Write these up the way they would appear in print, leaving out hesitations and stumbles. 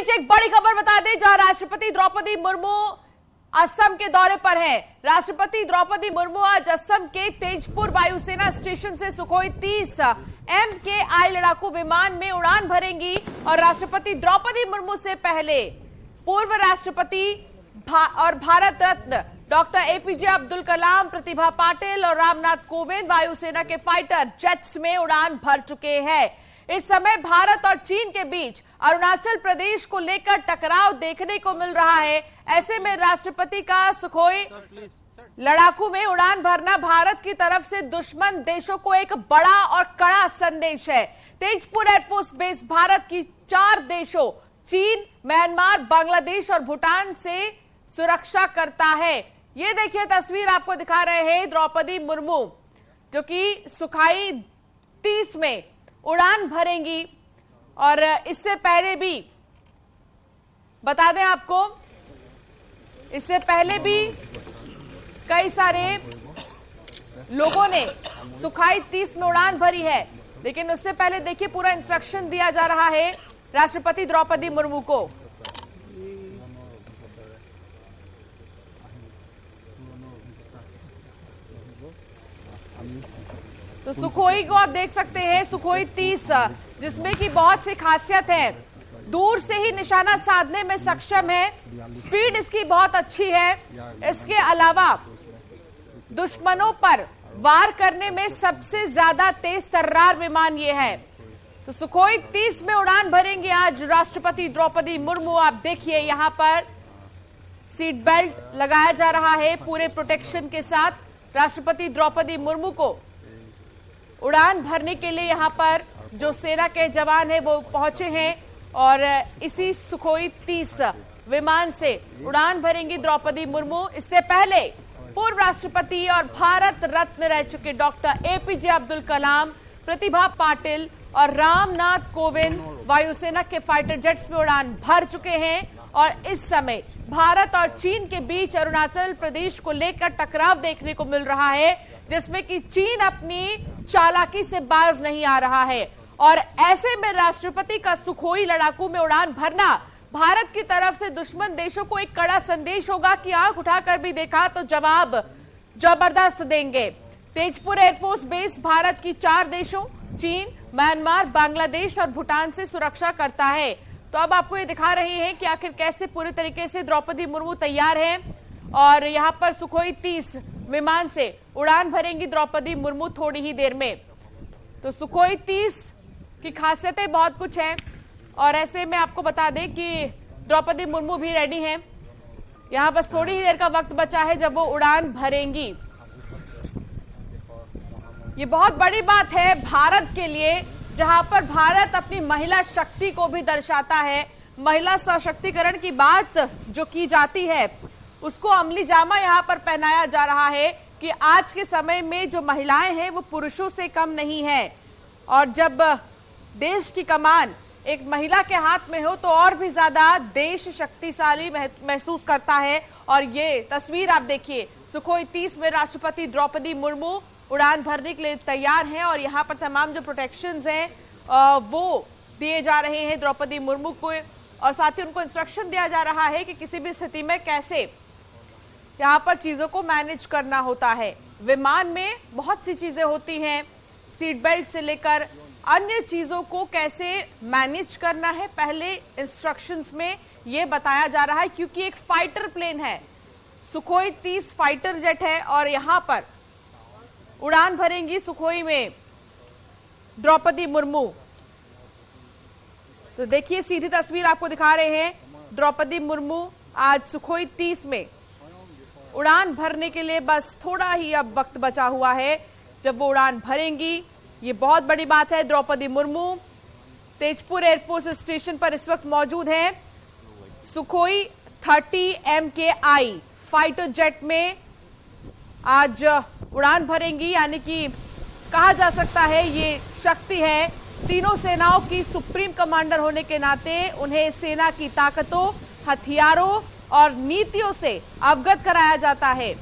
बीच एक बड़ी खबर बता दें, जहां राष्ट्रपति द्रौपदी मुर्मू असम के दौरे पर है। राष्ट्रपति द्रौपदी मुर्मू आज असम के तेजपुर वायुसेना स्टेशन से सुखोई 30 MKI लड़ाकू विमान में उड़ान भरेंगी और राष्ट्रपति द्रौपदी मुर्मू से पहले पूर्व राष्ट्रपति और भारत रत्न डॉक्टर APJ अब्दुल कलाम, प्रतिभा पाटिल और रामनाथ कोविंद वायुसेना के फाइटर जेट्स में उड़ान भर चुके हैं। इस समय भारत और चीन के बीच अरुणाचल प्रदेश को लेकर टकराव देखने को मिल रहा है। ऐसे में राष्ट्रपति का सुखोई लड़ाकू में उड़ान भरना भारत की तरफ से दुश्मन देशों को एक बड़ा और कड़ा संदेश है। तेजपुर एयरफोर्स बेस भारत की 4 देशों चीन, म्यांमार, बांग्लादेश और भूटान से सुरक्षा करता है। ये देखिए तस्वीर आपको दिखा रहे हैं द्रौपदी मुर्मू जो कि सुखोई 30 में उड़ान भरेंगी। और इससे पहले भी बता दें आपको, इससे पहले भी कई सारे लोगों ने सुखोई 30 में उड़ान भरी है, लेकिन उससे पहले देखिए पूरा इंस्ट्रक्शन दिया जा रहा है राष्ट्रपति द्रौपदी मुर्मू को। तो सुखोई को आप देख सकते हैं, सुखोई 30 जिसमें कि बहुत सी खासियत है। दूर से ही निशाना साधने में सक्षम है, स्पीड इसकी बहुत अच्छी है। इसके अलावा दुश्मनों पर वार करने में सबसे ज्यादा तेज तर्रार विमान ये है। तो सुखोई 30 में उड़ान भरेंगे आज राष्ट्रपति द्रौपदी मुर्मू। आप देखिए यहां पर सीट बेल्ट लगाया जा रहा है पूरे प्रोटेक्शन के साथ। राष्ट्रपति द्रौपदी मुर्मू को उड़ान भरने के लिए यहां पर जो सेना के जवान हैं वो पहुंचे हैं और इसी सुखोई 30 विमान से उड़ान भरेंगी द्रौपदी मुर्मू। इससे पहले पूर्व राष्ट्रपति और भारत रत्न रह चुके डॉक्टर APJ अब्दुल कलाम, प्रतिभा पाटिल और रामनाथ कोविंद वायुसेना के फाइटर जेट्स में उड़ान भर चुके हैं। और इस समय भारत और चीन के बीच अरुणाचल प्रदेश को लेकर टकराव देखने को मिल रहा है, जिसमें कि चीन अपनी चालाकी से बाज नहीं आ रहा है। और ऐसे में राष्ट्रपति का सुखोई लड़ाकू में उड़ान भरना भारत की तरफ से दुश्मन देशों को एक कड़ा संदेश होगा कि आंख उठाकर भी देखा तो जवाब जबरदस्त देंगे। तेजपुर एयरफोर्स बेस भारत की 4 देशों चीन, म्यांमार, बांग्लादेश और भूटान से सुरक्षा करता है। तो अब आपको ये दिखा रहे हैं कि आखिर कैसे पूरे तरीके से द्रौपदी मुर्मू तैयार है और यहाँ पर सुखोई 30 विमान से उड़ान भरेंगी द्रौपदी मुर्मू थोड़ी ही देर में। तो सुखोई 30 की खासियतें बहुत कुछ हैं और ऐसे में आपको बता दें कि द्रौपदी मुर्मू भी रेडी हैं। यहाँ बस थोड़ी ही देर का वक्त बचा है जब वो उड़ान भरेंगी। ये बहुत बड़ी बात है भारत के लिए, जहां पर भारत अपनी महिला शक्ति को भी दर्शाता है। महिला सशक्तिकरण की बात जो की जाती है उसको अमली जामा यहाँ पर पहनाया जा रहा है कि आज के समय में जो महिलाएं हैं वो पुरुषों से कम नहीं है। और जब देश की कमान एक महिला के हाथ में हो तो और भी ज्यादा देश शक्तिशाली महसूस करता है। और ये तस्वीर आप देखिए, सुखोई 30 में राष्ट्रपति द्रौपदी मुर्मू उड़ान भरने के लिए तैयार हैं और यहाँ पर तमाम जो प्रोटेक्शंस हैं वो दिए जा रहे हैं द्रौपदी मुर्मू को। और साथ ही उनको इंस्ट्रक्शन दिया जा रहा है कि किसी भी स्थिति में कैसे यहाँ पर चीजों को मैनेज करना होता है। विमान में बहुत सी चीजें होती हैं, सीट बेल्ट से लेकर अन्य चीजों को कैसे मैनेज करना है पहले इंस्ट्रक्शंस में ये बताया जा रहा है, क्योंकि एक फाइटर प्लेन है, सुखोई 30 फाइटर जेट है और यहाँ पर उड़ान भरेंगी सुखोई में द्रौपदी मुर्मू। तो देखिए सीधी तस्वीर आपको दिखा रहे हैं, द्रौपदी मुर्मू आज सुखोई 30 में उड़ान भरने के लिए बस थोड़ा ही अब वक्त बचा हुआ है जब वो उड़ान भरेंगी। ये बहुत बड़ी बात है। द्रौपदी मुर्मू तेजपुर एयरफोर्स स्टेशन पर इस वक्त मौजूद हैं। सुखोई 30 MKI फाइटर जेट में आज उड़ान भरेंगी, यानी कि कहा जा सकता है ये शक्ति है तीनों सेनाओं की सुप्रीम कमांडर होने के नाते उन्हें सेना की ताकतों, हथियारों और नीतियों से अवगत कराया जाता है।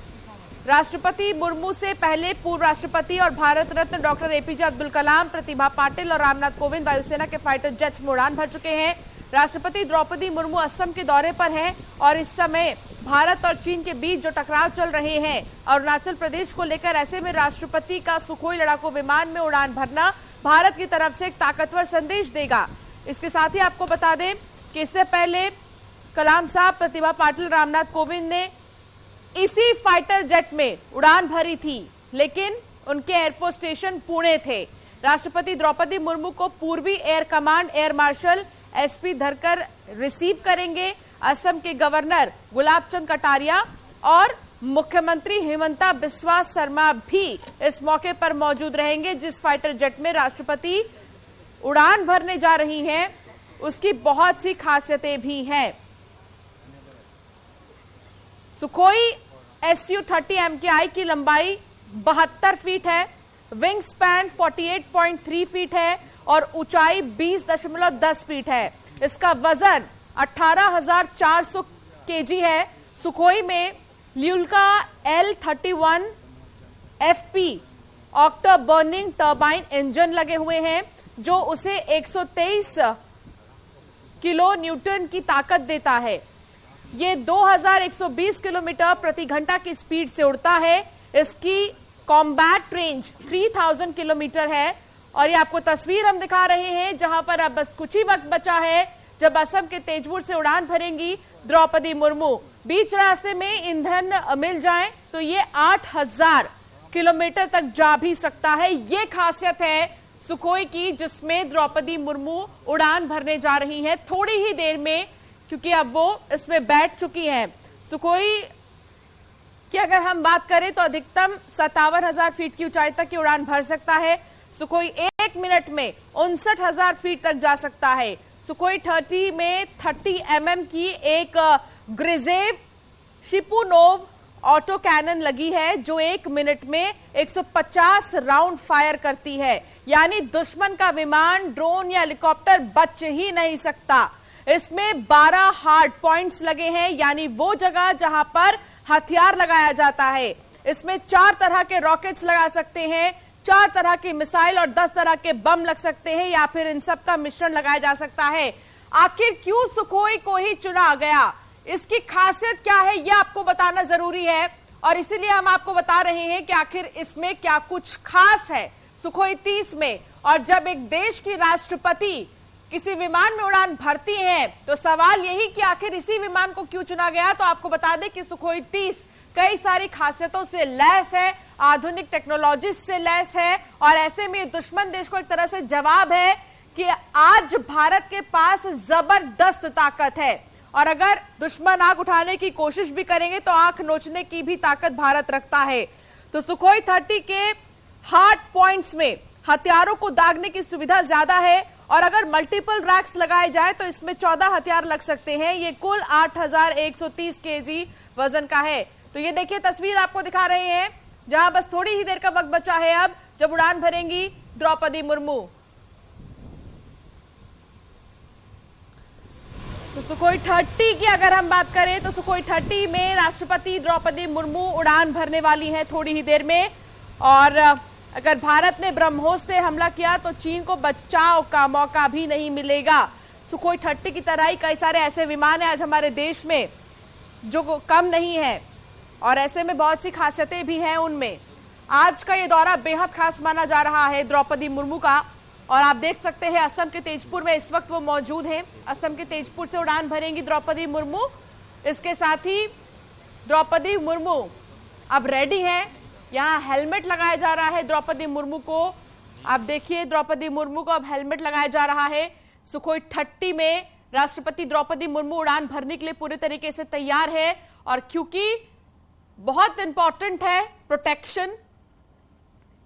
राष्ट्रपति मुर्मू से पहले पूर्व राष्ट्रपति और भारत रत्न डॉक्टर APJ अब्दुल कलाम, प्रतिभा पाटिल और रामनाथ कोविंद वायुसेना के फाइटर जेट्स में उड़ान भर चुके हैं। राष्ट्रपति द्रौपदी मुर्मू असम के दौरे पर हैं और इस समय भारत और चीन के बीच जो टकराव चल रहे हैं अरुणाचल प्रदेश को लेकर, ऐसे में राष्ट्रपति का सुखोई लड़ाकू विमान में उड़ान भरना भारत की तरफ से एक ताकतवर संदेश देगा। इसके साथ ही आपको बता दें कि इससे पहले कलाम साहब, प्रतिभा पाटिल, रामनाथ कोविंद ने इसी फाइटर जेट में उड़ान भरी थी, लेकिन उनके एयरफोर्स स्टेशन पुणे थे। राष्ट्रपति द्रौपदी मुर्मू को पूर्वी air command air marshal SP Dharkar receive करेंगे। असम के गवर्नर गुलाब चंद कटारिया और मुख्यमंत्री हिमंता बिस्वा शर्मा भी इस मौके पर मौजूद रहेंगे। जिस फाइटर जेट में राष्ट्रपति उड़ान भरने जा रही हैं, उसकी बहुत सी खासियतें भी हैं। सुखोई Su-30 MKI की लंबाई 72 फीट है, विंग स्पैन 48.3 फीट है और ऊंचाई 20.10 फीट है। इसका वजन 18,400 kg है। सुखोई में ल्यूल्का L-31 FP octa burning turbine engine लगे हुए हैं, जो उसे 123 किलो न्यूटन की ताकत देता है। ये 2120 किलोमीटर प्रति घंटा की स्पीड से उड़ता है। इसकी कॉम्बैट रेंज 3000 किलोमीटर है और ये आपको तस्वीर हम दिखा रहे हैं, जहां पर अब बस कुछ ही वक्त बचा है जब असम के तेजपुर से उड़ान भरेंगी द्रौपदी मुर्मू। बीच रास्ते में ईंधन मिल जाए तो ये 8000 किलोमीटर तक जा भी सकता है। ये खासियत है सुखोई की, जिसमें द्रौपदी मुर्मू उड़ान भरने जा रही हैं थोड़ी ही देर में, क्योंकि अब वो इसमें बैठ चुकी हैं। सुखोई की अगर हम बात करें तो अधिकतम 57,000 फीट की ऊंचाई तक की उड़ान भर सकता है। सुखोई 1 मिनट में 59,000 फीट तक जा सकता है। सुखोई 30 में 30 mm की एक ग्रिजेव शिपुनोव ऑटो कैनन लगी है, जो 1 मिनट में 150 राउंड फायर करती है। यानी दुश्मन का विमान, ड्रोन या हेलीकॉप्टर बच ही नहीं सकता। इसमें 12 हार्ड पॉइंट्स लगे हैं, यानी वो जगह जहां पर हथियार लगाया जाता है। इसमें 4 तरह के रॉकेट्स लगा सकते हैं, 4 तरह की मिसाइल और 10 तरह के बम लग सकते हैं, या फिर इन सब का मिश्रण लगाया जा सकता है। आखिर क्यों सुखोई को ही चुना गया, इसकी खासियत क्या है, यह आपको बताना जरूरी है और इसीलिए हम आपको बता रहे हैं कि आखिर इसमें क्या कुछ खास है सुखोई 30 में। और जब एक देश की राष्ट्रपति किसी विमान में उड़ान भरती हैं तो सवाल यही कि आखिर इसी विमान को क्यों चुना गया। तो आपको बता दें कि सुखोई 30 कई सारी खासियतों से लैस है, आधुनिक टेक्नोलॉजी से लैस है और ऐसे में दुश्मन देश को एक तरह से जवाब है कि आज भारत के पास जबरदस्त ताकत है और अगर दुश्मन आंख उठाने की कोशिश भी करेंगे तो आंख नोचने की भी ताकत भारत रखता है। तो सुखोई 30 के हार्ड पॉइंट्स में हथियारों को दागने की सुविधा ज्यादा है और अगर मल्टीपल रैक्स लगाए जाए तो इसमें 14 हथियार लग सकते हैं। ये कुल 8130 kg वजन का है। तो ये देखिए तस्वीर आपको दिखा रहे हैं, जहां बस थोड़ी ही देर का वक्त बचा है अब जब उड़ान भरेंगी द्रौपदी मुर्मू। तो सुखोई 30 की अगर हम बात करें तो सुखोई 30 में राष्ट्रपति द्रौपदी मुर्मू उड़ान भरने वाली हैं थोड़ी ही देर में। और अगर भारत ने ब्रह्मोस से हमला किया तो चीन को बचाव का मौका भी नहीं मिलेगा। सुखोई 30 की तरह ही कई सारे ऐसे विमान हैं आज हमारे देश में जो कम नहीं है और ऐसे में बहुत सी खासियतें भी हैं उनमें। आज का ये दौरा बेहद खास माना जा रहा है द्रौपदी मुर्मू का और आप देख सकते हैं असम के तेजपुर में इस वक्त वो मौजूद हैं। असम के तेजपुर से उड़ान भरेंगी द्रौपदी मुर्मू। इसके साथ ही द्रौपदी मुर्मू अब रेडी है। यहाँ हेलमेट लगाया जा रहा है द्रौपदी मुर्मू को। आप देखिए द्रौपदी मुर्मू को अब हेलमेट लगाया जा रहा है। सुखोई 30 में राष्ट्रपति द्रौपदी मुर्मू उड़ान भरने के लिए पूरे तरीके से तैयार है और क्योंकि बहुत इंपॉर्टेंट है प्रोटेक्शन,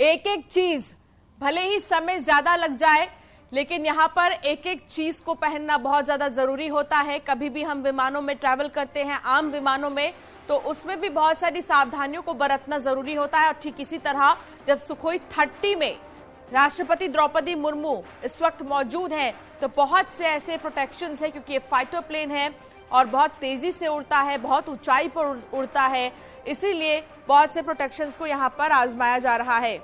एक एक चीज भले ही समय ज्यादा लग जाए लेकिन यहाँ पर एक एक चीज को पहनना बहुत ज्यादा जरूरी होता है। कभी भी हम विमानों में ट्रैवल करते हैं, आम विमानों में, तो उसमें भी बहुत सारी सावधानियों को बरतना जरूरी होता है और ठीक इसी तरह जब सुखोई 30 में राष्ट्रपति द्रौपदी मुर्मू इस वक्त मौजूद हैं तो बहुत से ऐसे प्रोटेक्शंस है क्योंकि ये फाइटर प्लेन है और बहुत तेजी से उड़ता है, बहुत ऊंचाई पर उड़ता है, इसीलिए बहुत से प्रोटेक्शंस को यहाँ पर आजमाया जा रहा है।